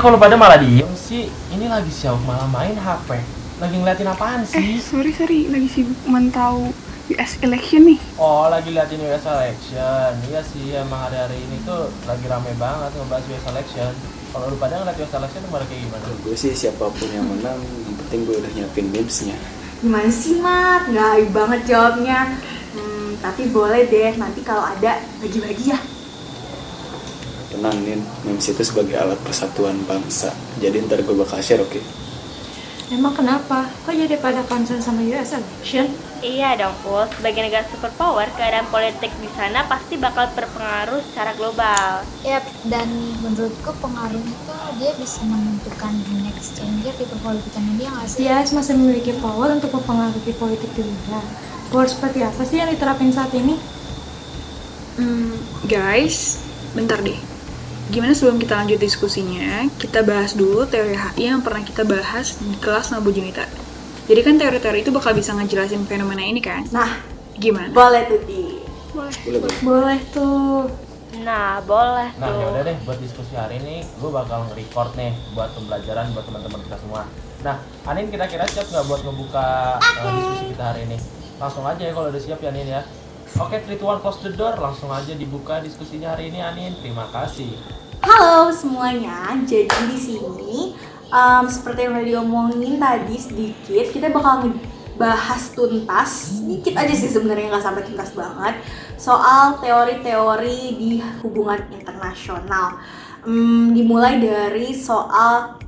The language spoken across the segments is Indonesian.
kalau pada malah diem sih, ini lagi siapa malah main HP. Lagi ngeliatin apaan sih? Sorry, lagi sibuk mantau US election nih. Oh, lagi liatin US election. Iya sih, emang hari-hari ini tuh lagi rame banget ngebahas US election. Kalau lu pada ngeliat US election kemarin kayak gimana? Gue sih siapapun yang menang, yang penting gue udah nyiapin memesnya. Gimana sih, Mat? Nggak aib banget jawabnya. Tapi boleh deh, nanti kalau ada, bagi-bagi ya. Tenang Nin, memes itu sebagai alat persatuan bangsa. Jadi ntar gue bakal share, oke? Emang kenapa? Kok jadi pada concern sama US election? Iya dong, Pul. Sebagai negara superpower, keadaan politik di sana pasti bakal berpengaruh secara global. Yap, dan menurutku pengaruhnya tuh dia bisa menentukan next changer di perpolitikan India nggak sih? US masih memiliki power untuk mempengaruhi politik di dunia. Power seperti apa sih yang diterapin saat ini? Guys, bentar deh. Gimana sebelum kita lanjut diskusinya, kita bahas dulu teori HI yang pernah kita bahas di kelas sama Bu Junita. Jadi kan teori-teori itu bakal bisa ngejelasin fenomena ini kan? Nah, Gimana? boleh tuh, Di. Boleh tuh. Nah, boleh Nah, tuh. yaudah deh, buat diskusi hari ini gue bakal nge-record nih buat pembelajaran buat teman-teman kita semua. Nah, Anin kira-kira siap nggak buat ngebuka diskusi kita hari ini? Langsung aja ya kalau udah siap ya Anin ya. Oke, 3, 2, 1, close the door. Langsung aja dibuka diskusinya hari ini Anin. Terima kasih. Halo semuanya, jadi di sini seperti yang udah diomongin tadi sedikit, kita bakal ngebahas tuntas, sedikit aja sih sebenarnya, nggak sampai tuntas banget, soal teori-teori di hubungan internasional. Dimulai dari soal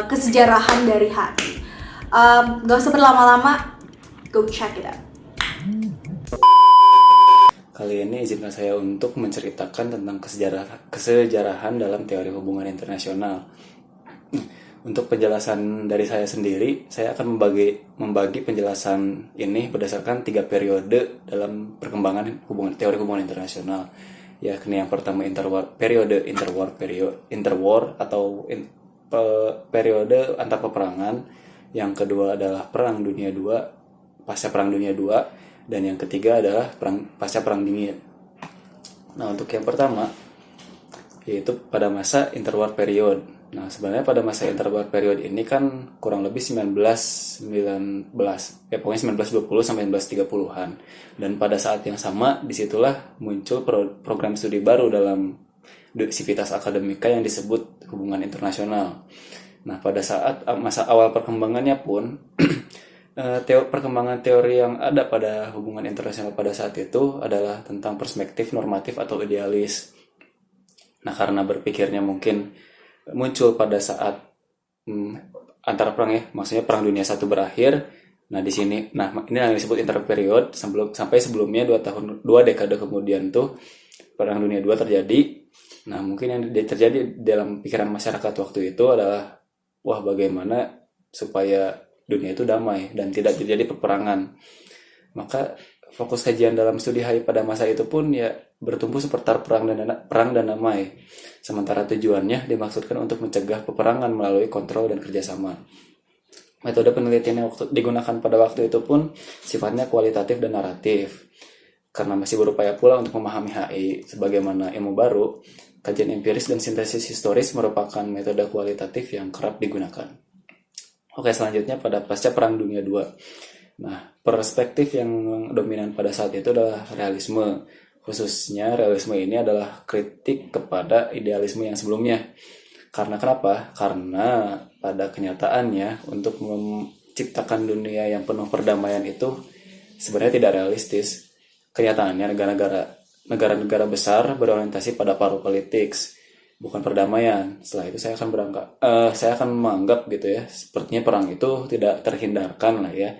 kesejarahan dari HI. Gak usah berlama-lama, go check it out. Kali ini izinkan saya untuk menceritakan tentang kesejarahan dalam teori hubungan internasional. Untuk penjelasan dari saya sendiri, saya akan membagi penjelasan ini berdasarkan 3 periode dalam perkembangan teori hubungan internasional. Yakni yang pertama periode antar peperangan, yang kedua adalah Perang Dunia II, pasca Perang Dunia II, dan yang ketiga adalah pasca Perang Dingin. Nah, untuk yang pertama yaitu pada masa interwar period. Nah, sebenarnya pada masa interwar period ini kan kurang lebih 1920 sampai 1930-an. Dan pada saat yang sama disitulah muncul program studi baru dalam Civitas Akademika yang disebut hubungan internasional. Nah, pada saat masa awal perkembangannya pun perkembangan teori yang ada pada hubungan internasional pada saat itu adalah tentang perspektif normatif atau idealis. Nah, karena berpikirnya mungkin muncul pada saat antara perang ya, maksudnya Perang Dunia I berakhir. Nah, di sini, ini yang disebut interperiod sampai sebelumnya 2 dekade kemudian tuh Perang Dunia II terjadi. Nah, mungkin yang terjadi dalam pikiran masyarakat waktu itu adalah, wah, bagaimana supaya dunia itu damai dan tidak terjadi peperangan. Maka fokus kajian dalam studi HI pada masa itu pun ya bertumbuh seputar perang dan damai. Sementara tujuannya dimaksudkan untuk mencegah peperangan melalui kontrol dan kerjasama. Metode penelitian yang digunakan pada waktu itu pun sifatnya kualitatif dan naratif. Karena masih berupaya pula untuk memahami HI sebagaimana ilmu baru, kajian empiris dan sintesis historis merupakan metode kualitatif yang kerap digunakan. Oke, selanjutnya pada pasca Perang Dunia II. Nah, perspektif yang dominan pada saat itu adalah realisme. Khususnya realisme ini adalah kritik kepada idealisme yang sebelumnya. Karena kenapa? Karena pada kenyataannya untuk menciptakan dunia yang penuh perdamaian itu sebenarnya tidak realistis. Kenyataannya negara-negara besar berorientasi pada power politics, bukan perdamaian. Setelah itu saya akan menganggap gitu ya, sepertinya perang itu tidak terhindarkan lah ya.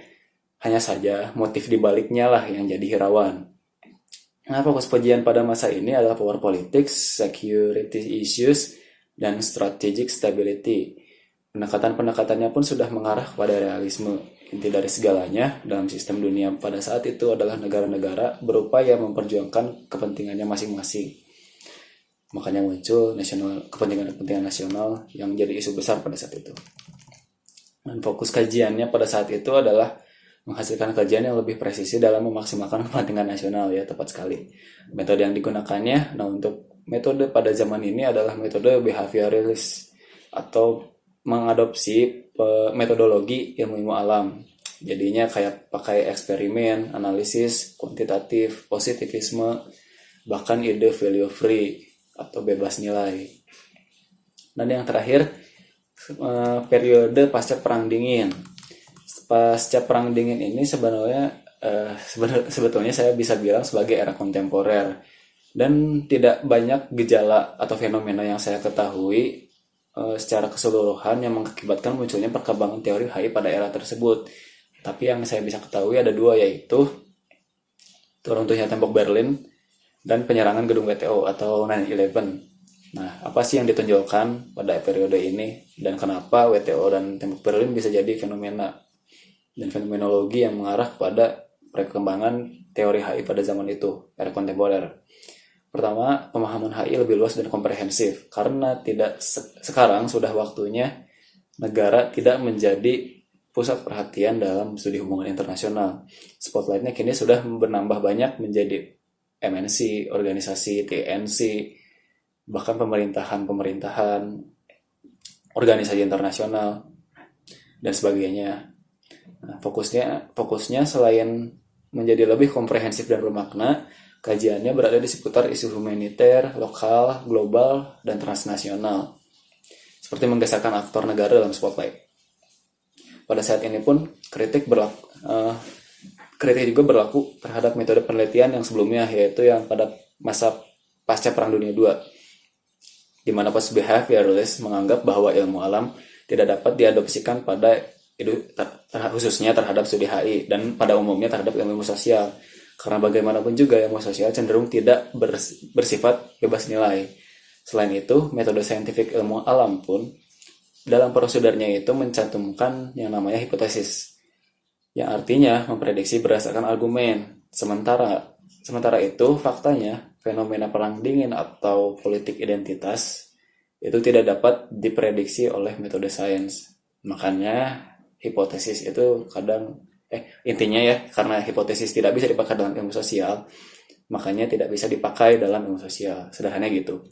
Hanya saja motif dibaliknya lah yang jadi hirauan. Nah, fokus kajian pada masa ini adalah power politics, security issues, dan strategic stability. Pendekatan-pendekatannya pun sudah mengarah kepada realisme. Inti dari segalanya dalam sistem dunia pada saat itu adalah negara-negara berupaya memperjuangkan kepentingannya masing-masing. Makanya muncul kepentingan nasional yang jadi isu besar pada saat itu. Dan fokus kajiannya pada saat itu adalah menghasilkan kajian yang lebih presisi dalam memaksimalkan kepentingan nasional, ya, tepat sekali. Metode yang digunakannya, untuk metode pada zaman ini adalah metode behavioralis atau mengadopsi metodologi ilmu alam. Jadinya kayak pakai eksperimen, analisis, kuantitatif, positivisme, bahkan ide value free atau bebas nilai. Dan yang terakhir, periode pasca Perang Dingin. Pasca Perang Dingin ini sebetulnya saya bisa bilang sebagai era kontemporer, dan tidak banyak gejala atau fenomena yang saya ketahui secara keseluruhan yang mengakibatkan munculnya perkembangan teori HI pada era tersebut. Tapi yang saya bisa ketahui ada dua, yaitu runtuhnya tembok Berlin dan penyerangan gedung WTO atau 9/11. Nah, apa sih yang ditonjolkan pada periode ini, dan kenapa WTO dan tembok Berlin bisa jadi fenomena dan fenomenologi yang mengarah pada perkembangan teori HI pada zaman itu, era kontemporer. Pertama, pemahaman HI lebih luas dan komprehensif, karena sekarang sudah waktunya negara tidak menjadi pusat perhatian dalam studi hubungan internasional. Spotlightnya kini sudah bernambah banyak menjadi MNC, organisasi TNC, bahkan pemerintahan, organisasi internasional, dan sebagainya. Nah, fokusnya selain menjadi lebih komprehensif dan bermakna, kajiannya berada di seputar isu humaniter, lokal, global, dan transnasional, seperti menggeserkan aktor negara dalam spotlight. Pada saat ini pun kritik juga berlaku terhadap metode penelitian yang sebelumnya, yaitu yang pada masa pasca Perang Dunia II, di mana post-behavioralist menganggap bahwa ilmu alam tidak dapat diadopsikan khususnya terhadap studi HI, dan pada umumnya terhadap ilmu sosial, karena bagaimanapun juga ilmu sosial cenderung tidak bersifat bebas nilai. Selain itu, metode saintifik ilmu alam pun dalam prosedurnya itu mencantumkan yang namanya hipotesis, yang artinya memprediksi berdasarkan argumen. Sementara itu, faktanya fenomena Perang Dingin atau politik identitas itu tidak dapat diprediksi oleh metode sains. Makanya hipotesis itu intinya ya, karena hipotesis tidak bisa dipakai dalam ilmu sosial, makanya tidak bisa dipakai dalam ilmu sosial. Sederhananya gitu.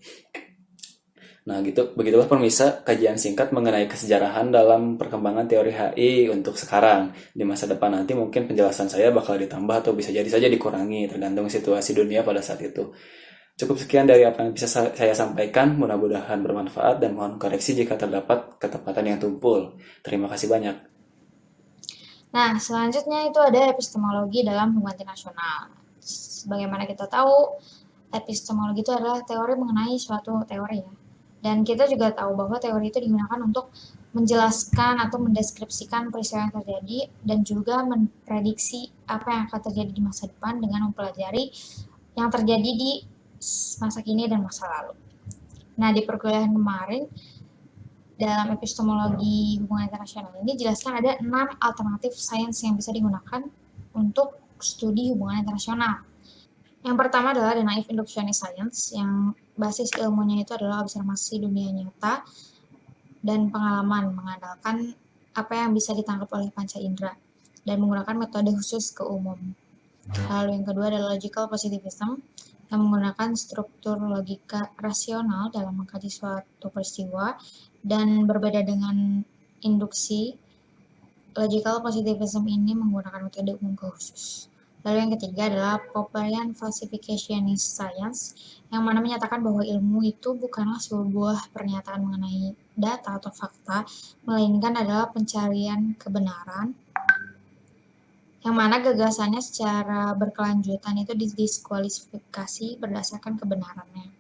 Nah, begitulah pemirsa kajian singkat mengenai kesejarahan dalam perkembangan teori HI untuk sekarang. Di masa depan nanti mungkin penjelasan saya bakal ditambah atau bisa jadi saja dikurangi, tergantung situasi dunia pada saat itu. Cukup sekian dari apa yang bisa saya sampaikan, mudah-mudahan bermanfaat, dan mohon koreksi jika terdapat ketepatan yang tumpul. Terima kasih banyak. Nah, selanjutnya itu ada epistemologi dalam hubungan internasional. Sebagaimana kita tahu, epistemologi itu adalah teori mengenai suatu teori ya. Dan kita juga tahu bahwa teori itu digunakan untuk menjelaskan atau mendeskripsikan peristiwa yang terjadi, dan juga memprediksi apa yang akan terjadi di masa depan dengan mempelajari yang terjadi di masa kini dan masa lalu. Nah, di perkuliahan kemarin, dalam epistemologi hubungan internasional ini dijelaskan ada 6 alternatif sains yang bisa digunakan untuk studi hubungan internasional. Yang pertama adalah the naive inductionist science, yang basis ilmunya itu adalah observasi dunia nyata dan pengalaman, mengandalkan apa yang bisa ditangkap oleh panca indera dan menggunakan metode khusus ke umum. Lalu yang kedua adalah logical positivism, yang menggunakan struktur logika rasional dalam mengkaji suatu peristiwa, dan berbeda dengan induksi, logical positivism ini menggunakan metode umum ke khusus. Lalu yang ketiga adalah Popperian falsificationist science, yang mana menyatakan bahwa ilmu itu bukanlah sebuah pernyataan mengenai data atau fakta, melainkan adalah pencarian kebenaran, yang mana gagasannya secara berkelanjutan itu didiskualifikasi berdasarkan kebenarannya.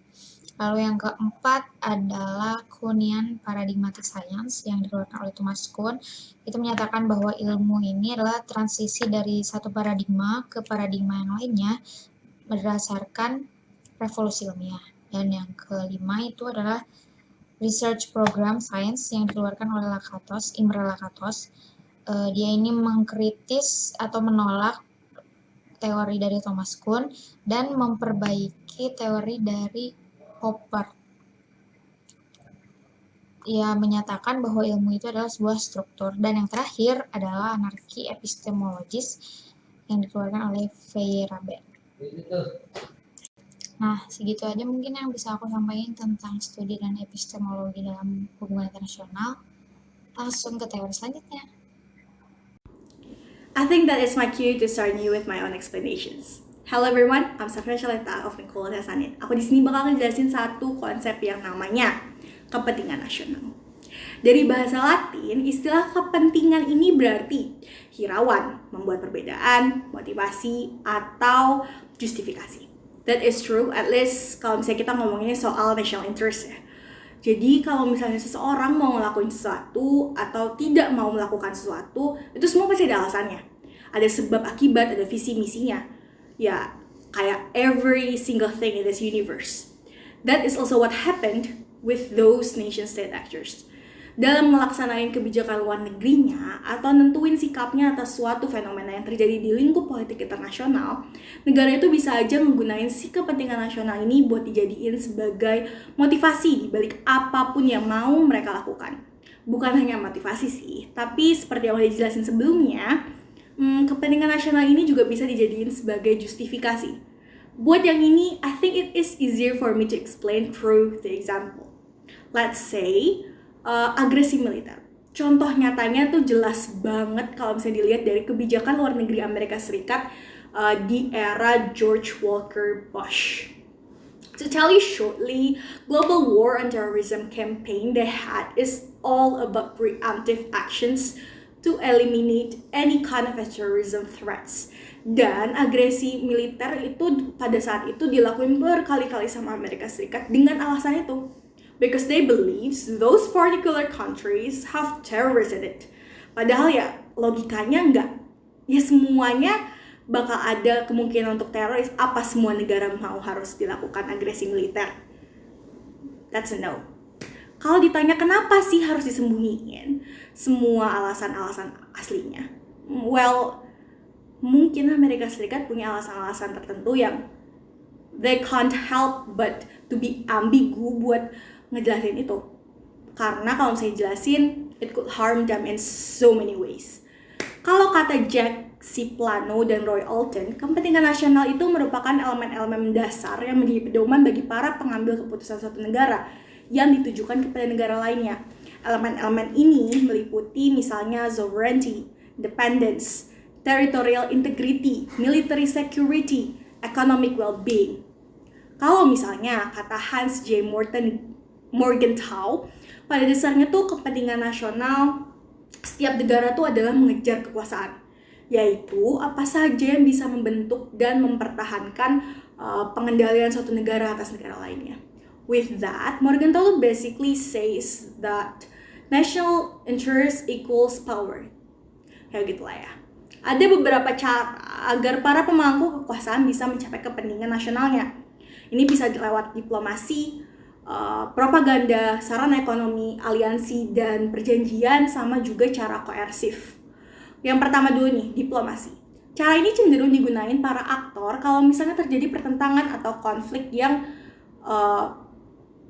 Lalu yang keempat adalah Kuhnian paradigmatic science, yang dikeluarkan oleh Thomas Kuhn. Itu menyatakan bahwa ilmu ini adalah transisi dari satu paradigma ke paradigma yang lainnya berdasarkan revolusi ilmiah. Dan yang kelima itu adalah research program science, yang dikeluarkan oleh Imre Lakatos. Dia ini mengkritis atau menolak teori dari Thomas Kuhn dan memperbaiki teori dari Popper. Ia menyatakan bahwa ilmu itu adalah sebuah struktur. Dan yang terakhir adalah anarki epistemologis, yang dikeluarkan oleh Feyerabend. Nah, segitu aja mungkin yang bisa aku sampaikan tentang studi dan epistemologi dalam hubungan internasional. Langsung ke teori selanjutnya. I think that is my cue to start new with my own explanations. Hello everyone, I'm Safra Shalita of Nicola Hasanin. Aku di sini bakal ngejelasin satu konsep yang namanya kepentingan nasional. Dari bahasa Latin, istilah kepentingan ini berarti hirauan, membuat perbedaan, motivasi, atau justifikasi. That is true, at least kalau misalnya kita ngomongin soal national interest ya. Jadi kalau misalnya seseorang mau ngelakuin sesuatu atau tidak mau melakukan sesuatu, itu semua pasti ada alasannya. Ada sebab akibat, ada visi misinya. Ya, kayak every single thing in this universe. That is also what happened with those nation-state actors. Dalam melaksanakan kebijakan luar negerinya atau nentuin sikapnya atas suatu fenomena yang terjadi di lingkup politik internasional, negara itu bisa aja menggunakan si kepentingan nasional ini buat dijadiin sebagai motivasi di balik apapun yang mau mereka lakukan. Bukan hanya motivasi sih, tapi seperti yang udah dijelasin sebelumnya, kepentingan nasional ini juga bisa dijadiin sebagai justifikasi. Buat yang ini, I think it is easier for me to explain through the example. Let's say, agresi militer. Contoh nyatanya tuh jelas banget kalau misalnya dilihat dari kebijakan luar negeri Amerika Serikat di era George Walker Bush. To tell you shortly, global war on terrorism campaign they had is all about preemptive actions to eliminate any kind of terrorism threats. Dan agresi militer itu pada saat itu dilakuin berkali-kali sama Amerika Serikat dengan alasan itu. Because they believe those particular countries have terrorists in it. Padahal ya logikanya enggak. Ya semuanya bakal ada kemungkinan untuk teroris. Apa semua negara mau harus dilakukan agresi militer? That's a no. Kalau ditanya kenapa sih harus disembunyiin semua alasan-alasan aslinya? Well, mungkin Amerika Serikat punya alasan-alasan tertentu yang they can't help but to be ambigu buat ngejelasin itu. Karena kalau saya jelasin, it could harm them in so many ways. Kalau kata Jack Ciplano dan Roy Alton, kepentingan nasional itu merupakan elemen-elemen dasar yang menjadi pedoman bagi para pengambil keputusan suatu negara yang ditujukan kepada negara lainnya. Elemen-elemen ini meliputi misalnya sovereignty, independence, territorial integrity, military security, economic well-being. Kalau misalnya kata Hans J. Morgenthau, pada dasarnya tuh kepentingan nasional setiap negara tuh adalah mengejar kekuasaan, yaitu apa saja yang bisa membentuk dan mempertahankan pengendalian suatu negara atas negara lainnya. With that, Morgenthau basically says that national interest equals power. Kayak gitulah ya. Ada beberapa cara agar para pemangku kekuasaan bisa mencapai kepentingan nasionalnya. Ini bisa lewat diplomasi, propaganda, sarana ekonomi, aliansi, dan perjanjian, sama juga cara koersif. Yang pertama dulu nih, diplomasi. Cara ini cenderung digunain para aktor kalau misalnya terjadi pertentangan atau konflik yang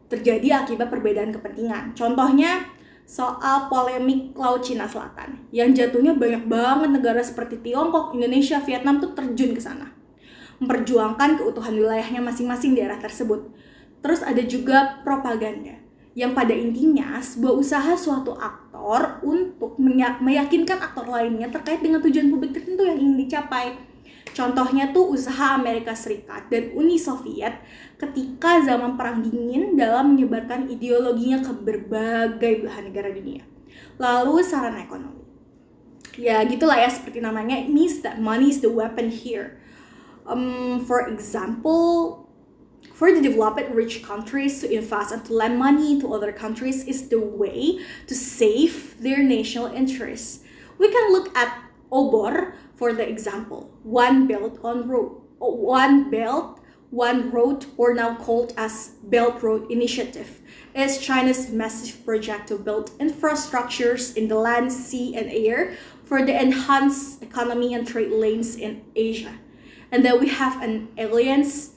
terjadi akibat perbedaan kepentingan. Contohnya soal polemik Laut Cina Selatan yang jatuhnya banyak banget negara seperti Tiongkok, Indonesia, Vietnam tuh terjun ke sana, memperjuangkan keutuhan wilayahnya masing-masing daerah tersebut. Terus ada juga propaganda yang pada intinya sebuah usaha suatu aktor untuk meyakinkan aktor lainnya terkait dengan tujuan publik tertentu yang ingin dicapai. Contohnya tuh usaha Amerika Serikat dan Uni Soviet ketika zaman Perang Dingin dalam menyebarkan ideologinya ke berbagai belahan negara dunia. Lalu sarana ekonomi. Ya gitulah ya, seperti namanya, it means that money is the weapon here. For example, for the developed rich countries to invest and to lend money to other countries is the way to save their national interests. We can look at Obor for the example. One Belt, One Road, or now called as Belt Road Initiative, is China's massive project to build infrastructures in the land, sea, and air for the enhanced economy and trade lanes in Asia. And then we have an alliance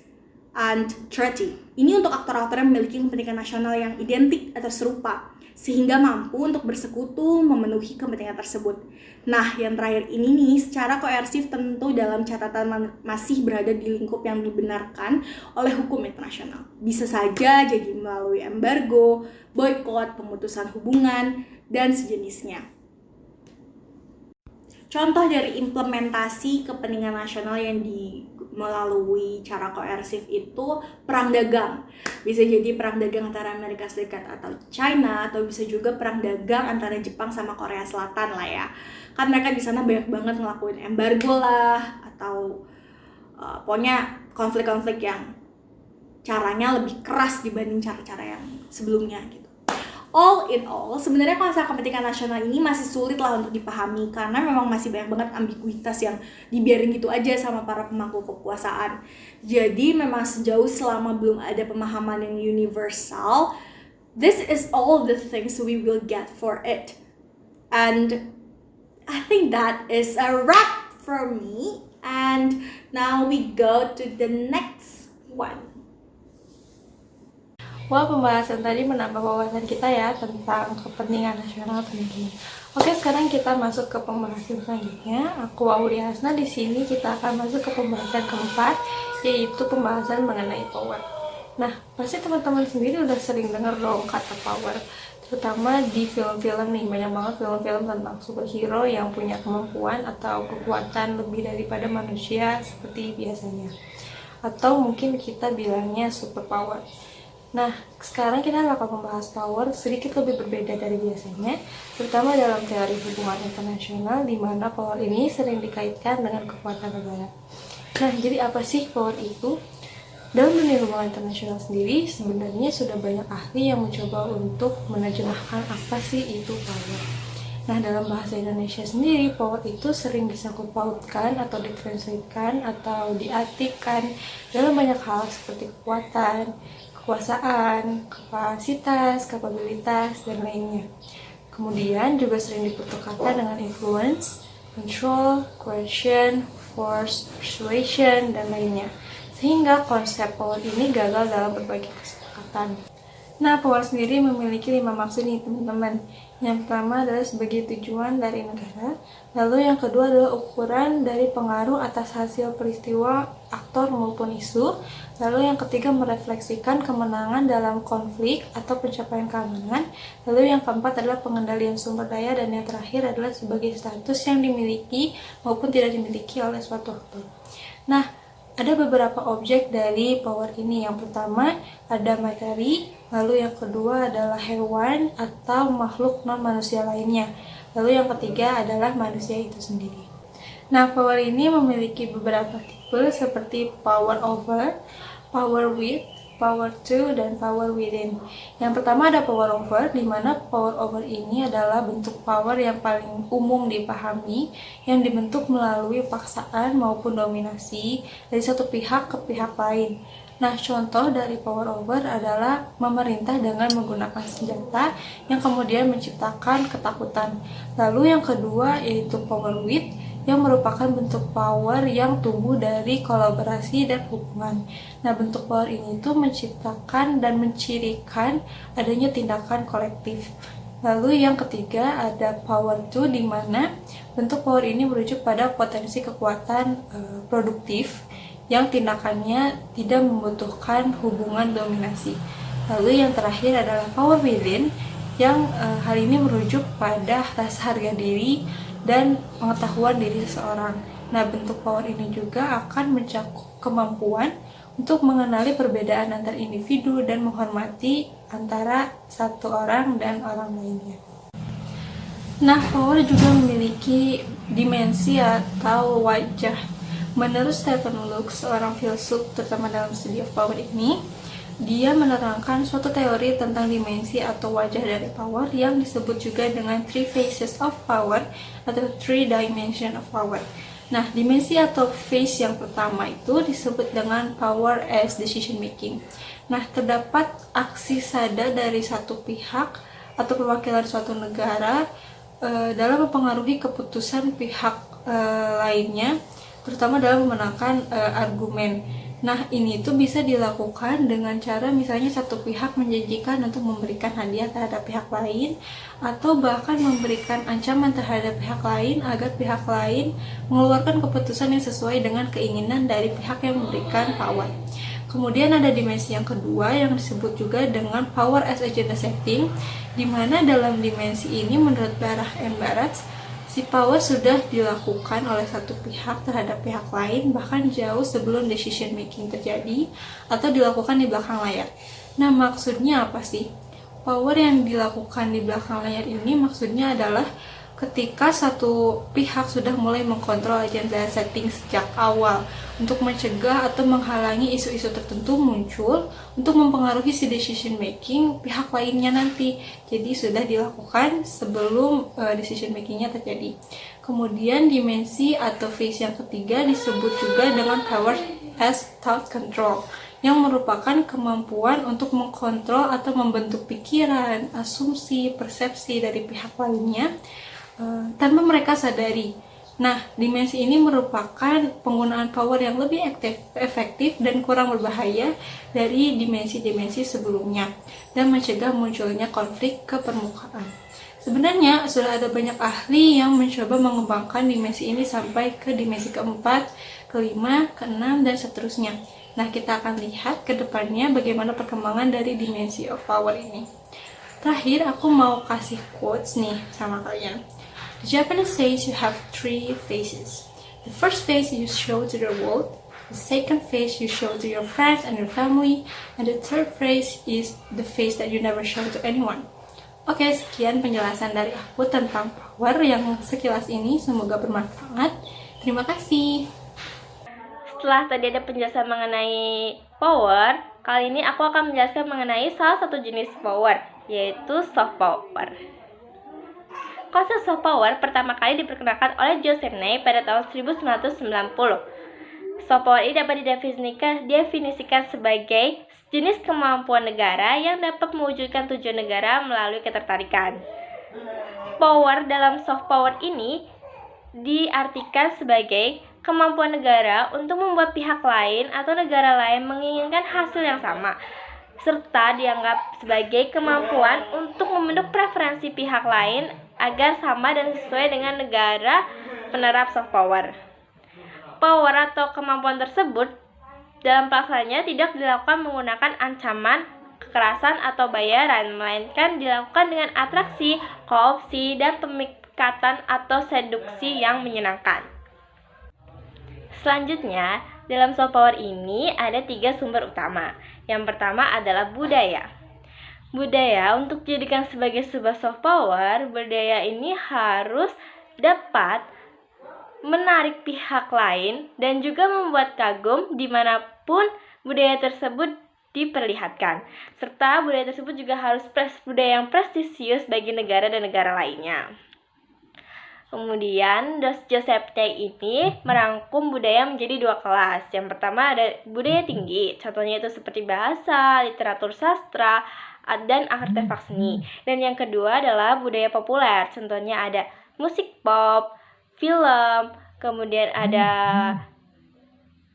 and treaty. Ini untuk aktor-aktor yang memiliki kepentingan nasional yang identik atau serupa. sehingga mampu untuk bersekutu memenuhi kepentingan tersebut. Nah, yang terakhir ini nih, secara koersif tentu dalam catatan masih berada di lingkup yang dibenarkan oleh hukum internasional. Bisa saja jadi melalui embargo, boykot, pemutusan hubungan, dan sejenisnya. Contoh dari implementasi kepentingan nasional yang melalui cara koersif itu perang dagang. Bisa jadi perang dagang antara Amerika Serikat atau China, atau bisa juga perang dagang antara Jepang sama Korea Selatan lah ya. Kan mereka di sana banyak banget ngelakuin embargo lah, atau pokoknya konflik-konflik yang caranya lebih keras dibanding cara-cara yang sebelumnya gitu. All in all, sebenarnya konsep kepentingan nasional ini masih sulit lah untuk dipahami karena memang masih banyak banget ambiguitas yang dibiarin gitu aja sama para pemangku kekuasaan. Jadi memang sejauh selama belum ada pemahaman yang universal, this is all the things we will get for it. And I think that is a wrap for me. And now we go to the next one. Wah, pembahasan tadi menambah wawasan kita ya tentang kepentingan nasional teman-teman. Oke, sekarang kita masuk ke pembahasan selanjutnya. Aku Auri Hasna, di sini kita akan masuk ke pembahasan keempat, yaitu pembahasan mengenai power. Nah, pasti teman-teman sendiri udah sering dengar dong kata power, terutama di film-film nih. Banyak banget film-film tentang superhero yang punya kemampuan atau kekuatan lebih daripada manusia seperti biasanya. Atau mungkin kita bilangnya superpower. Nah, sekarang kita bakal membahas power sedikit lebih berbeda dari biasanya, terutama dalam teori hubungan internasional, di mana power ini sering dikaitkan dengan kekuatan negara. Nah, jadi apa sih power itu? Dalam dunia hubungan internasional sendiri, sebenarnya sudah banyak ahli yang mencoba untuk menerjemahkan apa sih itu power. Nah, dalam bahasa Indonesia sendiri, power itu sering disangkut pautkan atau ditranslatekan atau diartikan dalam banyak hal seperti kekuatan, kekuasaan, kapasitas, kapabilitas, dan lainnya. Kemudian juga sering dipertukarkan dengan influence, control, coercion, force, persuasion, dan lainnya. Sehingga konsep power ini gagal dalam berbagai kesepakatan. Nah, power sendiri memiliki 5 maksud nih teman-teman. Yang pertama adalah sebagai tujuan dari negara, lalu yang kedua adalah ukuran dari pengaruh atas hasil peristiwa, aktor maupun isu, lalu yang ketiga merefleksikan kemenangan dalam konflik atau pencapaian keamanan, lalu yang keempat adalah pengendalian sumber daya, dan yang terakhir adalah sebagai status yang dimiliki maupun tidak dimiliki oleh suatu aktor. Nah, ada beberapa objek dari power ini. Yang pertama ada materi, lalu yang kedua adalah hewan atau makhluk non-manusia lainnya, lalu yang ketiga adalah manusia itu sendiri. Nah, power ini memiliki beberapa tipe seperti power over, power with, power to, dan power within. Yang pertama ada power over, di mana power over ini adalah bentuk power yang paling umum dipahami, yang dibentuk melalui paksaan maupun dominasi dari satu pihak ke pihak lain. Nah, contoh dari power over adalah memerintah dengan menggunakan senjata yang kemudian menciptakan ketakutan. Lalu yang kedua yaitu power with, yang merupakan bentuk power yang tumbuh dari kolaborasi dan hubungan. Nah, bentuk power ini itu menciptakan dan mencirikan adanya tindakan kolektif. Lalu yang ketiga ada power to, di mana bentuk power ini merujuk pada potensi kekuatan produktif yang tindakannya tidak membutuhkan hubungan dominasi. Lalu yang terakhir adalah power within, yang hal ini merujuk pada rasa harga diri dan pengetahuan diri seseorang. Nah, bentuk power ini juga akan mencakup kemampuan untuk mengenali perbedaan antar individu dan menghormati antara satu orang dan orang lainnya. Nah, power juga memiliki dimensi atau wajah. Menurut Stephen Lux, seorang filsuf terutama dalam studi of power ini, dia menerangkan suatu teori tentang dimensi atau wajah dari power yang disebut juga dengan three phases of power atau three dimension of power. Nah, dimensi atau phase yang pertama itu disebut dengan power as decision making. Nah, terdapat aksi sadar dari satu pihak atau perwakilan suatu negara dalam mempengaruhi keputusan pihak lainnya, terutama dalam memenangkan argumen. Nah, ini tuh bisa dilakukan dengan cara misalnya satu pihak menjanjikan untuk memberikan hadiah terhadap pihak lain, atau bahkan memberikan ancaman terhadap pihak lain agar pihak lain mengeluarkan keputusan yang sesuai dengan keinginan dari pihak yang memberikan power. Kemudian ada dimensi yang kedua yang disebut juga dengan power as agenda setting, di mana dalam dimensi ini menurut Barrah and Baratz, si power sudah dilakukan oleh satu pihak terhadap pihak lain bahkan jauh sebelum decision making terjadi atau dilakukan di belakang layar. Nah, maksudnya apa sih? Power yang dilakukan di belakang layar ini maksudnya adalah ketika satu pihak sudah mulai mengkontrol agenda setting sejak awal untuk mencegah atau menghalangi isu-isu tertentu muncul untuk mempengaruhi si decision making pihak lainnya nanti. Jadi sudah dilakukan sebelum decision makingnya terjadi. Kemudian dimensi atau phase yang ketiga disebut juga dengan power as thought control, yang merupakan kemampuan untuk mengkontrol atau membentuk pikiran, asumsi, persepsi dari pihak lainnya tanpa mereka sadari. Nah, dimensi ini merupakan penggunaan power yang lebih efektif dan kurang berbahaya dari dimensi-dimensi sebelumnya dan mencegah munculnya konflik ke permukaan. Sebenarnya sudah ada banyak ahli yang mencoba mengembangkan dimensi ini sampai ke dimensi keempat, kelima, keenam, dan seterusnya. Nah, kita akan lihat ke depannya bagaimana perkembangan dari dimensi of power ini. Terakhir, aku mau kasih quotes nih sama kalian. The Japanese says you have 3 faces. The first face you show to the world, the second face you show to your friends and your family, and the third face is the face that you never show to anyone. Oke, sekian penjelasan dari aku tentang power yang sekilas ini. Semoga bermanfaat. Terima kasih. Setelah tadi ada penjelasan mengenai power, kali ini aku akan menjelaskan mengenai salah satu jenis power, yaitu soft power. Konsep soft power pertama kali diperkenalkan oleh Joseph Nye pada tahun 1990. Soft power ini dapat didefinisikan sebagai jenis kemampuan negara yang dapat mewujudkan tujuan negara melalui ketertarikan. Power dalam soft power ini diartikan sebagai kemampuan negara untuk membuat pihak lain atau negara lain menginginkan hasil yang sama, serta dianggap sebagai kemampuan untuk membentuk preferensi pihak lain agar sama dan sesuai dengan negara penerap soft power. Power atau kemampuan tersebut dalam pelaksanaannya tidak dilakukan menggunakan ancaman, kekerasan, atau bayaran, melainkan dilakukan dengan atraksi, koopsi, dan pemikatan atau seduksi yang menyenangkan. Selanjutnya, dalam soft power ini ada 3 sumber utama. Yang pertama adalah budaya. Budaya untuk dijadikan sebagai sebuah soft power, budaya ini harus dapat menarik pihak lain dan juga membuat kagum dimanapun budaya tersebut diperlihatkan. Serta budaya tersebut juga harus budaya yang prestisius bagi negara dan negara lainnya. Kemudian, Joseph Nye ini merangkum budaya menjadi 2 kelas. Yang pertama ada budaya tinggi, contohnya itu seperti bahasa, literatur sastra, dan artefak seni. Dan yang kedua adalah budaya populer, contohnya ada musik pop, film, kemudian ada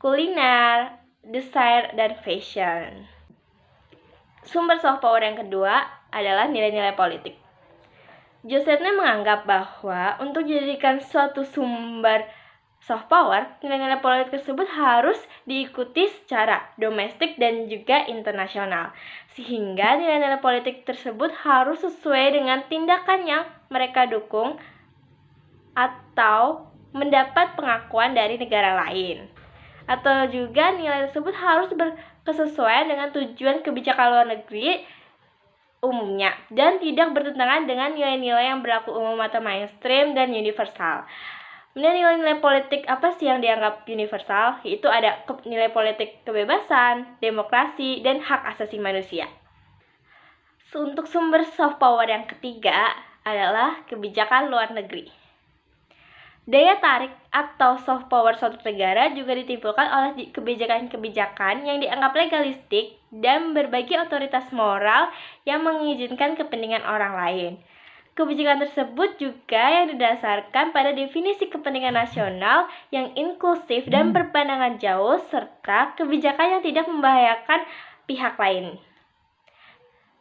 kuliner, desain, dan fashion. Sumber soft power yang kedua adalah nilai-nilai politik. Joseph Nye menganggap bahwa untuk dijadikan suatu sumber soft power, nilai-nilai politik tersebut harus diikuti secara domestik dan juga internasional. Sehingga nilai-nilai politik tersebut harus sesuai dengan tindakan yang mereka dukung atau mendapat pengakuan dari negara lain. Atau juga nilai tersebut harus berkesesuaian dengan tujuan kebijakan luar negeri umumnya dan tidak bertentangan dengan nilai-nilai yang berlaku umum atau mainstream dan universal. Nilai-nilai politik apa sih yang dianggap universal? Yaitu ada nilai politik kebebasan, demokrasi, dan hak asasi manusia. Untuk sumber soft power yang ketiga adalah kebijakan luar negeri. Daya tarik atau soft power suatu negara juga ditimbulkan oleh kebijakan-kebijakan yang dianggap legalistik dan berbagi otoritas moral yang mengizinkan kepentingan orang lain. Kebijakan tersebut juga yang didasarkan pada definisi kepentingan nasional yang inklusif dan berpandangan jauh, serta kebijakan yang tidak membahayakan pihak lain.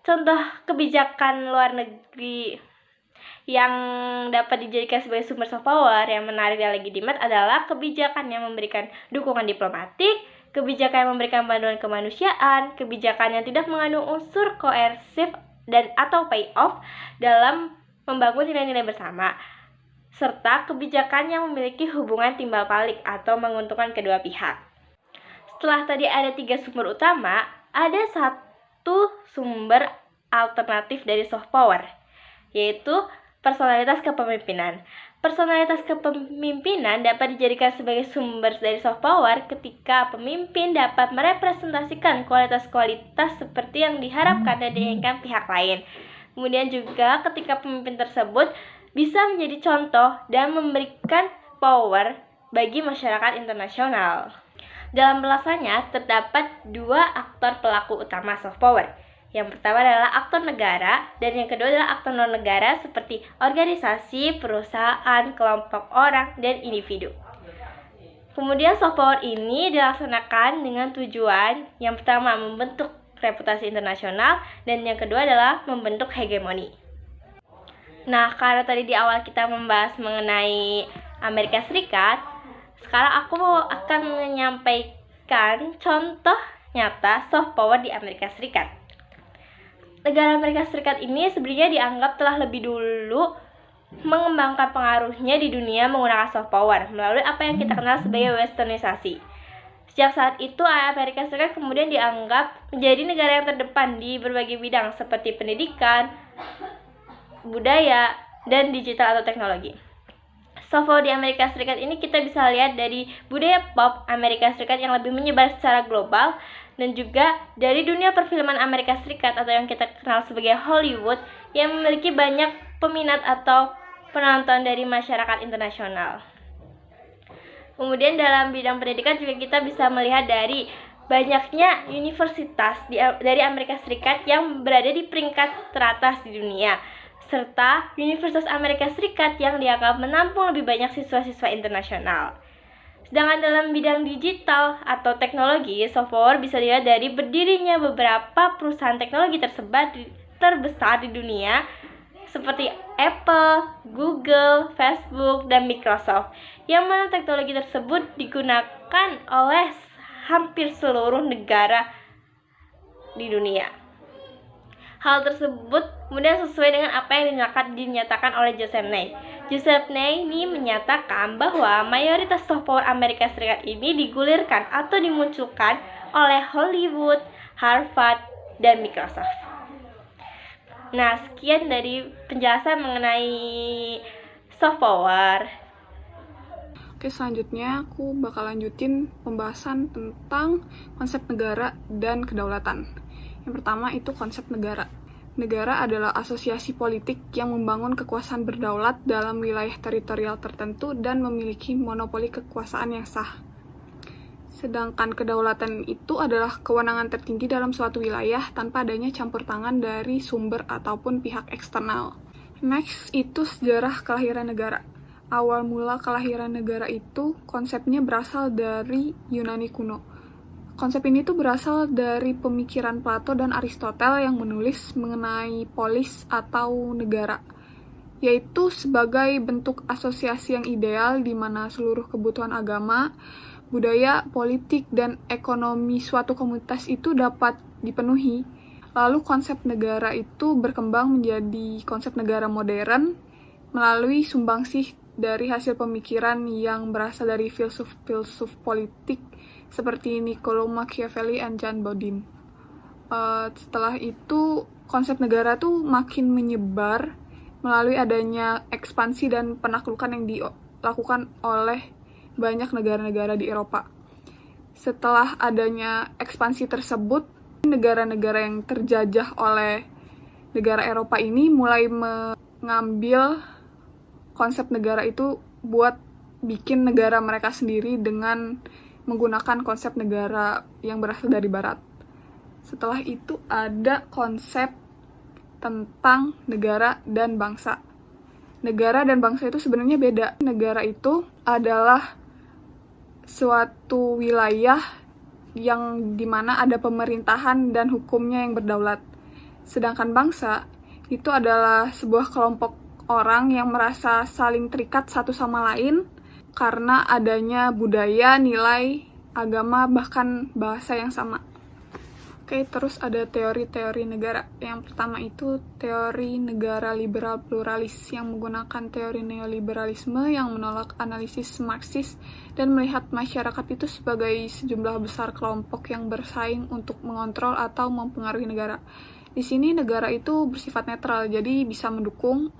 Contoh kebijakan luar negeri yang dapat dijadikan sebagai sumber soft power yang menarik dan legitimate adalah kebijakan yang memberikan dukungan diplomatik, kebijakan yang memberikan bantuan kemanusiaan, kebijakan yang tidak mengandung unsur koersif dan atau payoff dalam membangun nilai-nilai bersama, serta kebijakan yang memiliki hubungan timbal balik atau menguntungkan kedua pihak. Setelah tadi ada 3 sumber utama, ada satu sumber alternatif dari soft power, yaitu personalitas kepemimpinan. Personalitas kepemimpinan dapat dijadikan sebagai sumber dari soft power ketika pemimpin dapat merepresentasikan kualitas-kualitas seperti yang diharapkan dan diinginkan pihak lain. Kemudian juga ketika pemimpin tersebut bisa menjadi contoh dan memberikan power bagi masyarakat internasional. Dalam belasannya terdapat 2 aktor pelaku utama soft power. Yang pertama adalah aktor negara dan yang kedua adalah aktor non-negara seperti organisasi, perusahaan, kelompok orang, dan individu. Kemudian soft power ini dilaksanakan dengan tujuan yang pertama membentuk reputasi internasional dan yang kedua adalah membentuk hegemoni. Nah, karena tadi di awal kita membahas mengenai Amerika Serikat, sekarang aku akan menyampaikan contoh nyata soft power di Amerika Serikat. Negara Amerika Serikat ini sebenarnya dianggap telah lebih dulu mengembangkan pengaruhnya di dunia menggunakan soft power melalui apa yang kita kenal sebagai westernisasi. Sejak saat itu, Amerika Serikat kemudian dianggap menjadi negara yang terdepan di berbagai bidang seperti pendidikan, budaya, dan digital atau teknologi. Soft power di Amerika Serikat ini kita bisa lihat dari budaya pop Amerika Serikat yang lebih menyebar secara global dan juga dari dunia perfilman Amerika Serikat atau yang kita kenal sebagai Hollywood yang memiliki banyak peminat atau penonton dari masyarakat internasional. Kemudian dalam bidang pendidikan juga kita bisa melihat dari banyaknya universitas dari Amerika Serikat yang berada di peringkat teratas di dunia, serta Universitas Amerika Serikat yang dianggap menampung lebih banyak siswa-siswa internasional. Sedangkan dalam bidang digital atau teknologi, soft power bisa dilihat dari berdirinya beberapa perusahaan teknologi terbesar di dunia seperti Apple, Google, Facebook, dan Microsoft, yang mana teknologi tersebut digunakan oleh hampir seluruh negara di dunia. Hal tersebut kemudian sesuai dengan apa yang dinyatakan oleh Joseph Nye. Joseph Nye ini menyatakan bahwa mayoritas soft power Amerika Serikat ini digulirkan atau dimunculkan oleh Hollywood, Harvard, dan Microsoft. Nah, sekian dari penjelasan mengenai soft power. Oke, selanjutnya aku bakal lanjutin pembahasan tentang konsep negara dan kedaulatan. Yang pertama itu konsep negara. Negara adalah asosiasi politik yang membangun kekuasaan berdaulat dalam wilayah teritorial tertentu dan memiliki monopoli kekuasaan yang sah. Sedangkan kedaulatan itu adalah kewenangan tertinggi dalam suatu wilayah tanpa adanya campur tangan dari sumber ataupun pihak eksternal. Next, itu sejarah kelahiran negara. Awal mula kelahiran negara itu konsepnya berasal dari Yunani kuno. Konsep ini tuh berasal dari pemikiran Plato dan Aristoteles yang menulis mengenai polis atau negara, yaitu sebagai bentuk asosiasi yang ideal di mana seluruh kebutuhan agama, budaya, politik, dan ekonomi suatu komunitas itu dapat dipenuhi. Lalu konsep negara itu berkembang menjadi konsep negara modern melalui sumbangsih dari hasil pemikiran yang berasal dari filsuf-filsuf politik seperti Niccolò Machiavelli dan Jean Bodin. Setelah itu, konsep negara tuh makin menyebar melalui adanya ekspansi dan penaklukan yang dilakukan oleh banyak negara-negara di Eropa. Setelah adanya ekspansi tersebut, negara-negara yang terjajah oleh negara Eropa ini mulai mengambil konsep negara itu buat bikin negara mereka sendiri dengan menggunakan konsep negara yang berasal dari Barat. Setelah itu ada konsep tentang negara dan bangsa. Negara dan bangsa itu sebenarnya beda. Negara itu adalah suatu wilayah yang dimana ada pemerintahan dan hukumnya yang berdaulat. Sedangkan bangsa itu adalah sebuah kelompok orang yang merasa saling terikat satu sama lain karena adanya budaya, nilai, agama, bahkan bahasa yang sama. Oke, terus ada teori-teori negara. Yang pertama itu teori negara liberal pluralis yang menggunakan teori neoliberalisme yang menolak analisis Marxis dan melihat masyarakat itu sebagai sejumlah besar kelompok yang bersaing untuk mengontrol atau mempengaruhi negara. Di sini negara itu bersifat netral, jadi bisa mendukung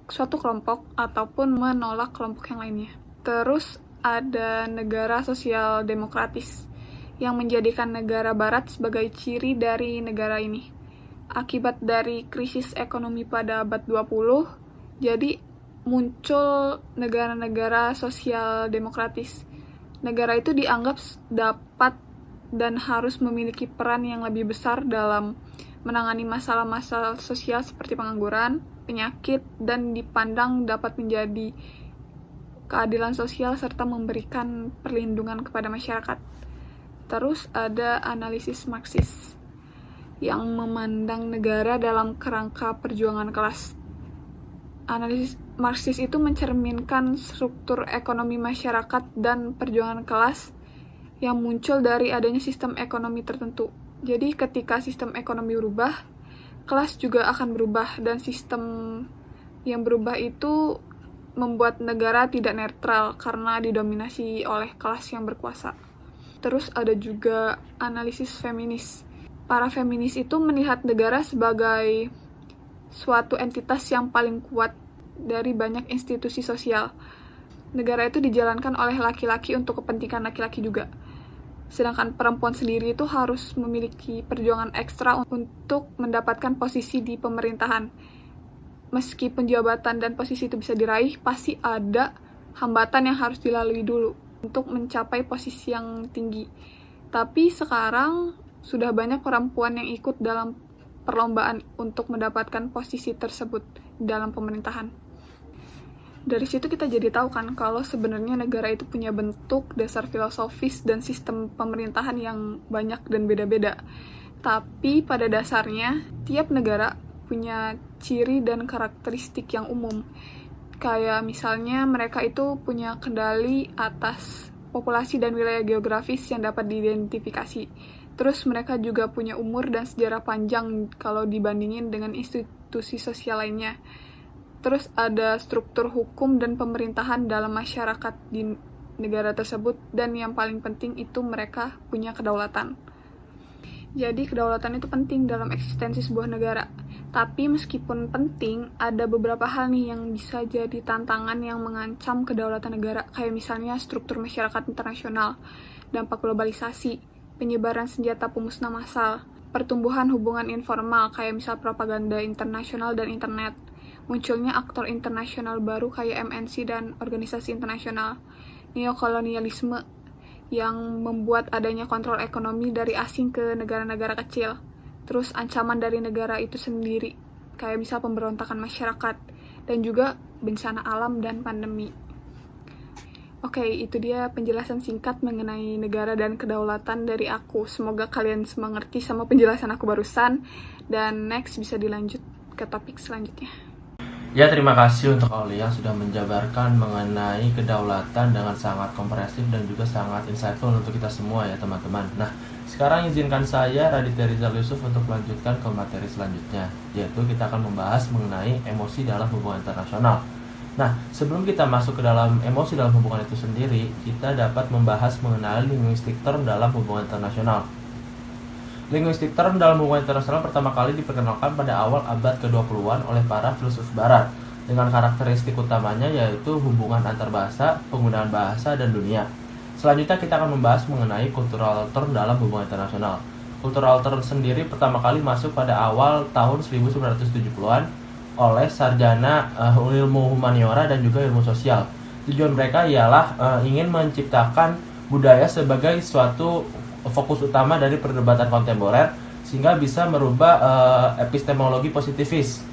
suatu kelompok ataupun menolak kelompok yang lainnya. Terus ada negara sosial demokratis yang menjadikan negara barat sebagai ciri dari negara ini. Akibat dari krisis ekonomi pada abad 20, jadi muncul negara-negara sosial demokratis. Negara itu dianggap dapat dan harus memiliki peran yang lebih besar dalam menangani masalah-masalah sosial seperti pengangguran, penyakit, dan dipandang dapat menjadi keadilan sosial serta memberikan perlindungan kepada masyarakat. Terus ada analisis Marxis yang memandang negara dalam kerangka perjuangan kelas. Analisis Marxis itu mencerminkan struktur ekonomi masyarakat dan perjuangan kelas yang muncul dari adanya sistem ekonomi tertentu. Jadi ketika sistem ekonomi berubah, kelas juga akan berubah, dan sistem yang berubah itu membuat negara tidak netral karena didominasi oleh kelas yang berkuasa. Terus ada juga analisis feminis. Para feminis itu melihat negara sebagai suatu entitas yang paling kuat dari banyak institusi sosial. Negara itu dijalankan oleh laki-laki untuk kepentingan laki-laki juga. Sedangkan perempuan sendiri itu harus memiliki perjuangan ekstra untuk mendapatkan posisi di pemerintahan. Meskipun jabatan dan posisi itu bisa diraih, pasti ada hambatan yang harus dilalui dulu untuk mencapai posisi yang tinggi. Tapi sekarang sudah banyak perempuan yang ikut dalam perlombaan untuk mendapatkan posisi tersebut dalam pemerintahan. Dari situ kita jadi tahu kan kalau sebenarnya negara itu punya bentuk, dasar filosofis, dan sistem pemerintahan yang banyak dan beda-beda. Tapi pada dasarnya, tiap negara punya ciri dan karakteristik yang umum. Kayak misalnya mereka itu punya kendali atas populasi dan wilayah geografis yang dapat diidentifikasi. Terus mereka juga punya umur dan sejarah panjang kalau dibandingin dengan institusi sosial lainnya. Terus ada struktur hukum dan pemerintahan dalam masyarakat di negara tersebut, dan yang paling penting itu mereka punya kedaulatan. Jadi kedaulatan itu penting dalam eksistensi sebuah negara. Tapi meskipun penting, ada beberapa hal nih yang bisa jadi tantangan yang mengancam kedaulatan negara, kayak misalnya struktur masyarakat internasional, dampak globalisasi, penyebaran senjata pemusnah massal, pertumbuhan hubungan informal kayak misal propaganda internasional dan internet, munculnya aktor internasional baru kayak MNC dan organisasi internasional, neokolonialisme yang membuat adanya kontrol ekonomi dari asing ke negara-negara kecil, terus ancaman dari negara itu sendiri, kayak bisa pemberontakan masyarakat, dan juga bencana alam dan pandemi. Oke, itu dia penjelasan singkat mengenai negara dan kedaulatan dari aku. Semoga kalian semua ngerti sama penjelasan aku barusan, dan next bisa dilanjut ke topik selanjutnya. Ya, terima kasih untuk Aulia yang sudah menjabarkan mengenai kedaulatan dengan sangat komprehensif dan juga sangat insightful untuk kita semua ya teman-teman. Nah, sekarang izinkan saya Raditya Rizal Yusuf untuk melanjutkan ke materi selanjutnya, yaitu kita akan membahas mengenai emosi dalam hubungan internasional. Nah, sebelum kita masuk ke dalam emosi dalam hubungan itu sendiri, kita dapat membahas mengenai linguistik term dalam hubungan internasional. Linguistik term dalam hubungan internasional pertama kali diperkenalkan pada awal abad ke-20-an oleh para filsuf barat dengan karakteristik utamanya yaitu hubungan antar bahasa, penggunaan bahasa, dan dunia. Selanjutnya kita akan membahas mengenai cultural term dalam hubungan internasional. Cultural term sendiri pertama kali masuk pada awal tahun 1970-an oleh sarjana ilmu humaniora dan juga ilmu sosial. Tujuan mereka ialah ingin menciptakan budaya sebagai suatu fokus utama dari perdebatan kontemporer sehingga bisa merubah epistemologi positivis.